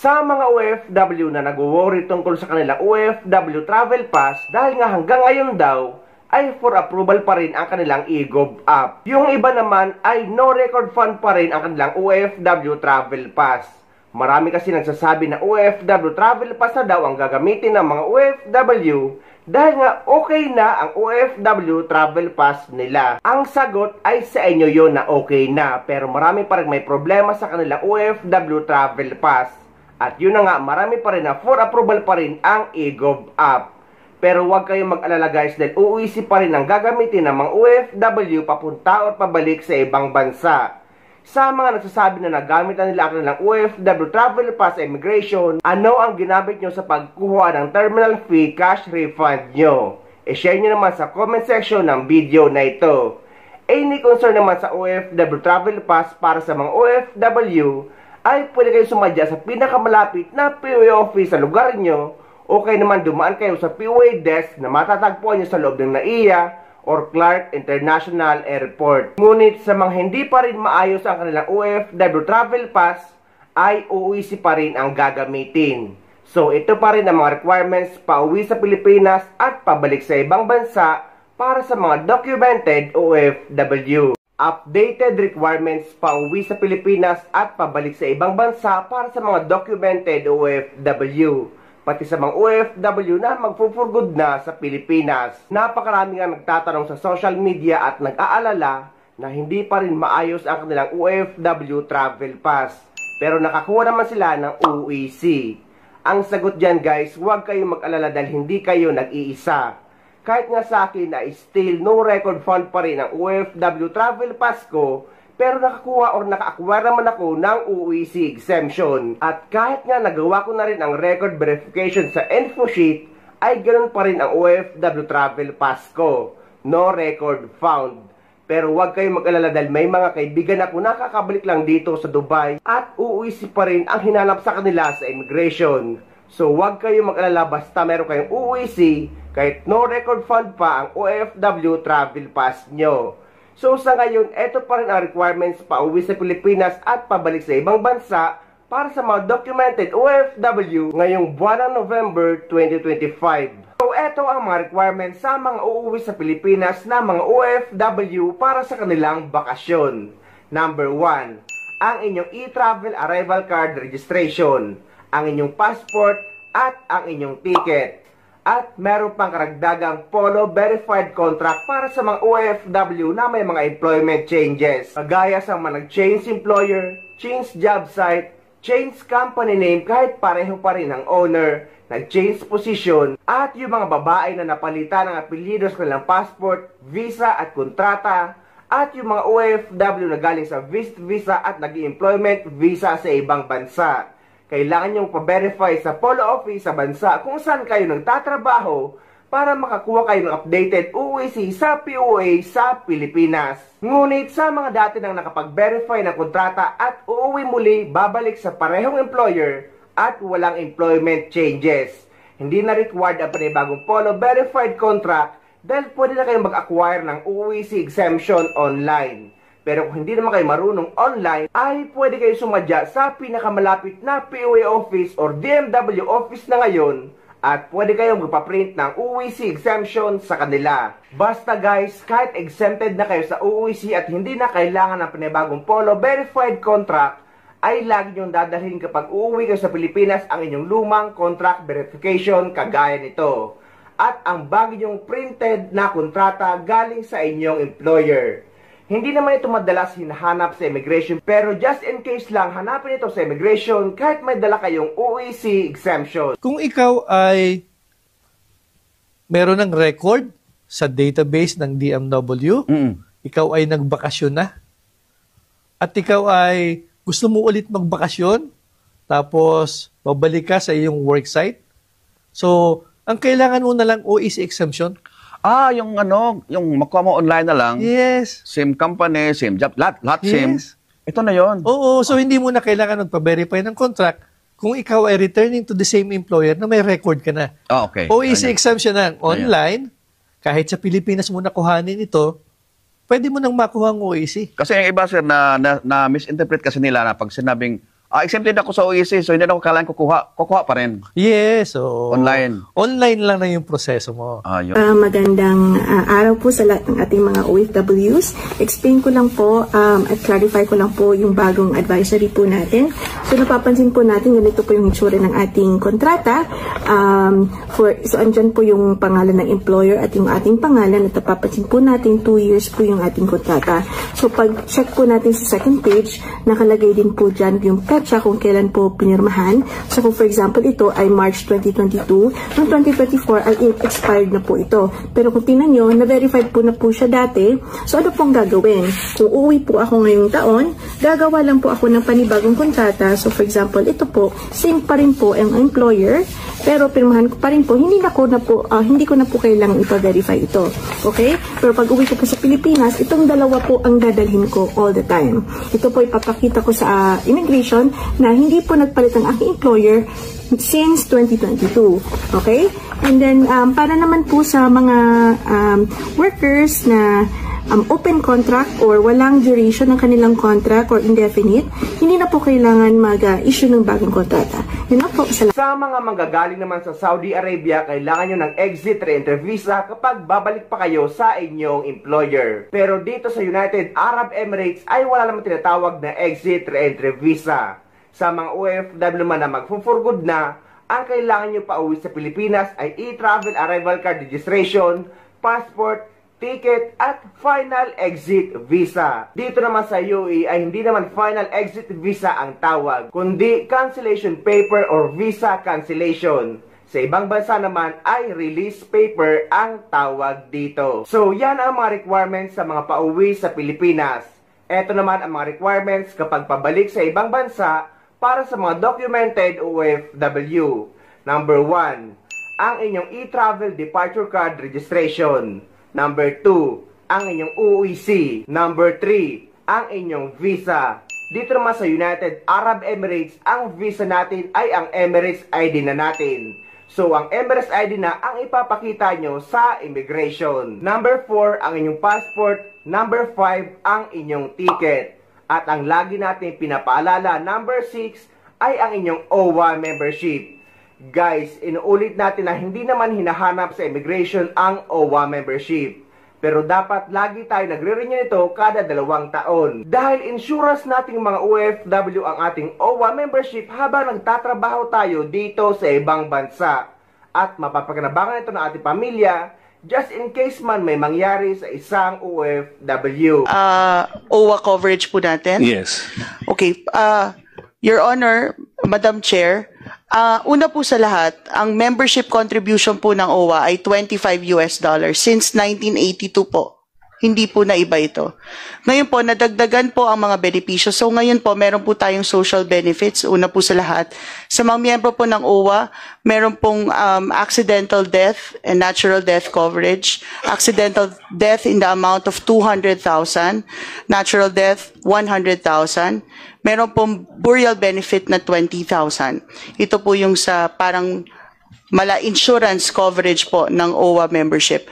Sa mga OFW na nag-worry tungkol sa kanilang OFW Travel Pass dahil nga hanggang ngayon daw ay for approval pa rin ang kanilang e-Gov app. Yung iba naman ay no record fund pa rin ang kanilang OFW Travel Pass. Marami kasi nagsasabi na OFW Travel Pass na daw ang gagamitin ng mga OFW dahil nga okay na ang OFW Travel Pass nila. Ang sagot ay sa inyo yon na okay na, pero marami pa rin may problema sa kanilang OFW Travel Pass. At yun na nga, marami pa rin na for approval pa rin ang e-Gov app. Pero huwag kayong mag-alala guys dahil UEC pa rin ang gagamitin ng mga OFW papunta o pabalik sa ibang bansa. Sa mga nagsasabi na nagamit na nila ang kanilang OFW Travel Pass Immigration, ano ang ginamit nyo sa pagkuha ng terminal fee cash refund nyo? I-share nyo naman sa comment section ng video na ito. Any concern naman sa OFW Travel Pass para sa mga OFW, ay pwede kayo sumadya sa pinakamalapit na POA office sa lugar nyo o kayo naman dumaan kayo sa POA desk na matatagpuan nyo sa loob ng NAIA or Clark International Airport. Ngunit sa mga hindi pa rin maayos ang kanilang OFW Travel Pass, ay OEC pa rin ang gagamitin. So ito pa rin ang mga requirements pauwi sa Pilipinas at pabalik sa ibang bansa para sa mga documented OFW. Updated requirements pauwi sa Pilipinas at pabalik sa ibang bansa para sa mga documented OFW. Pati sa mga OFW na magpo-for-good na sa Pilipinas. Napakarami nga nagtatanong sa social media at nag-aalala na hindi pa rin maayos ang kanilang OFW Travel Pass. Pero nakakuha naman sila ng UEC. Ang sagot dyan guys, huwag kayong mag-alala dahil hindi kayo nag-iisa. Kahit nga sa akin na still no record fund pa rin ang OFW Travel Pass ko, pero nakakuha or naka-acquire naman ako ng UEC exemption. At kahit nga nagawa ko na rin ang record verification sa info sheet, ay ganoon pa rin ang OFW Travel Pass ko. No record found. Pero huwag kayong mag-alala dahil may mga kaibigan ako nakakabalik lang dito sa Dubai at UEC pa rin ang hinanap sa kanila sa immigration. So huwag kayong mag-alala basta meron kayong UEC, kahit no record fund pa ang OFW Travel Pass nyo. So sa ngayon, ito pa rin ang requirements pauwi sa Pilipinas at pabalik sa ibang bansa para sa mga documented OFW ngayong buwan ng November 2025. So ito ang mga requirements sa mga uuwi sa Pilipinas na mga OFW para sa kanilang bakasyon. Number 1, ang inyong e-travel arrival card registration, ang inyong passport at ang inyong ticket. At meron pang karagdagang Polo verified contract para sa mga OFW na may mga employment changes. Kagaya sa mga nag-change employer, change job site, change company name kahit pareho pa rin ang owner, nag-change position, at yung mga babae na napalitan ng apelyido sa kanilang passport, visa at kontrata, at yung mga OFW na galing sa visit visa at nag-employment visa sa ibang bansa. Kailangan nyong pa-verify sa Polo Office sa bansa kung saan kayo nagtatrabaho para makakuha kayo ng updated UEC sa POA sa Pilipinas. Ngunit sa mga dati nang nakapag-verify ng kontrata at uuwi muli babalik sa parehong employer at walang employment changes, hindi na required ang panibagong Polo verified contract dahil pwede na kayong mag-acquire ng UEC exemption online. Pero kung hindi naman kayo marunong online, ay pwede kayo sumadya sa pinakamalapit na POA office or DMW office na ngayon at pwede kayong magpaprint ng UEC exemption sa kanila. Basta guys, kahit exempted na kayo sa UEC at hindi na kailangan ng panibagong Polo verified contract, ay lagi nyong dadalhin kapag uuwi kayo sa Pilipinas ang inyong lumang contract verification kagaya nito. At ang bago nyong printed na kontrata galing sa inyong employer. Hindi naman ito madalas hinahanap sa immigration, pero just in case lang hanapin ito sa immigration kahit may dala kayong UEC exemption. Kung ikaw ay meron ng record sa database ng DMW, ikaw ay nagbakasyon na, at ikaw ay gusto mo ulit magbakasyon, tapos babalik ka sa iyong worksite, so ang kailangan mo na lang OEC exemption. Yung yung makuha mo online na lang. Yes. Same company, same job, lahat yes. Same. Ito na yon. Oo, so hindi mo na kailangan magpa-verify ng contract kung ikaw ay returning to the same employer na may record ka na. Okay. OEC exemption na online, kahit sa Pilipinas mo nakuhanin ito, pwede mo nang makuha ang OEC. Kasi yung iba, sir, na misinterpret kasi nila na pag sinabing Exempted ako sa OEC, so hindi na ako kailangan kukuha pa rin. Yes, so Online. Online lang na yung proseso mo. Yun. Magandang araw po sa lahat ng ating mga OFWs. Explain ko lang po at clarify ko lang po yung bagong advisory po natin. So napapansin po natin, ganito po yung itsura ng ating kontrata. So andyan po yung pangalan ng employer at yung ating pangalan at napapansin po natin 2 years po yung ating kontrata. So pag check po natin sa second page, nakalagay din po dyan yung petsa kung kailan po pinirmahan. So kung for example ito ay March 2022, noong 2024 ay expired na po ito. Pero kung tingnan nyo, na-verified po na po siya dati. So ano pong gagawin? Kung uuwi po ako ngayong taon, gagawa lang po ako ng panibagong kontrata. So for example, ito po, same pa rin po ang employer, pero pirmahan ko pa rin po, hindi ko na po kailangang ipa-verify ito. Okay? Pero pag uwi ko po sa Pilipinas, itong dalawa po ang dadalhin ko all the time. Ito po ipapakita ko sa immigration na hindi po nagpalit ang aking employer since 2022. Okay? And then, para naman po sa mga workers na open contract or walang duration ng kanilang contract or indefinite, hindi na po kailangan mag-issue ng bagong kontrata. Yun na po. Sa mga manggagaling naman sa Saudi Arabia, kailangan nyo ng exit re-entry visa kapag babalik pa kayo sa inyong employer. Pero dito sa United Arab Emirates ay wala naman tinatawag na exit re-entry visa. Sa mga OFW naman na mag-for good na, ang kailangan nyo pa uwi sa Pilipinas ay e-travel arrival card registration, passport, ticket at final exit visa. Dito naman sa UAE ay hindi naman final exit visa ang tawag, kundi cancellation paper or visa cancellation. Sa ibang bansa naman ay release paper ang tawag dito. So yan ang mga requirements sa mga pauwi sa Pilipinas. Ito naman ang mga requirements kapag pabalik sa ibang bansa para sa mga documented OFW. Number 1, ang inyong e-travel departure card registration. Number 2, ang inyong UEC. Number 3, ang inyong visa. Dito naman sa United Arab Emirates, ang visa natin ay ang Emirates ID na natin. So, ang Emirates ID na ang ipapakita nyo sa immigration. Number 4, ang inyong passport. Number 5, ang inyong ticket. At ang lagi natin pinapaalala, number 6, ay ang inyong OWA membership. Guys, inuulit natin na hindi naman hinahanap sa immigration ang OWA membership. Pero dapat lagi tayo nagre-renew nito kada 2 taon. Dahil insurance nating mga OFW ang ating OWA membership habang nagtatrabaho tayo dito sa ibang bansa. At mapapakinabangan ito ng ating pamilya just in case man may mangyari sa isang OFW. OWA coverage po natin? Yes. Okay. Your Honor, Madam Chair, una po sa lahat, ang membership contribution po ng OWA ay $25 since 1982 po. Hindi po na iba ito. Ngayon po, nadagdagan po ang mga benepisyo. So ngayon po, meron po tayong social benefits. Una po sa lahat. Sa mga miyembro po ng OWA, meron pong accidental death and natural death coverage. Accidental death in the amount of 200,000. Natural death, 100,000. Meron pong burial benefit na 20,000. Ito po yung sa parang mala insurance coverage po ng OWA membership.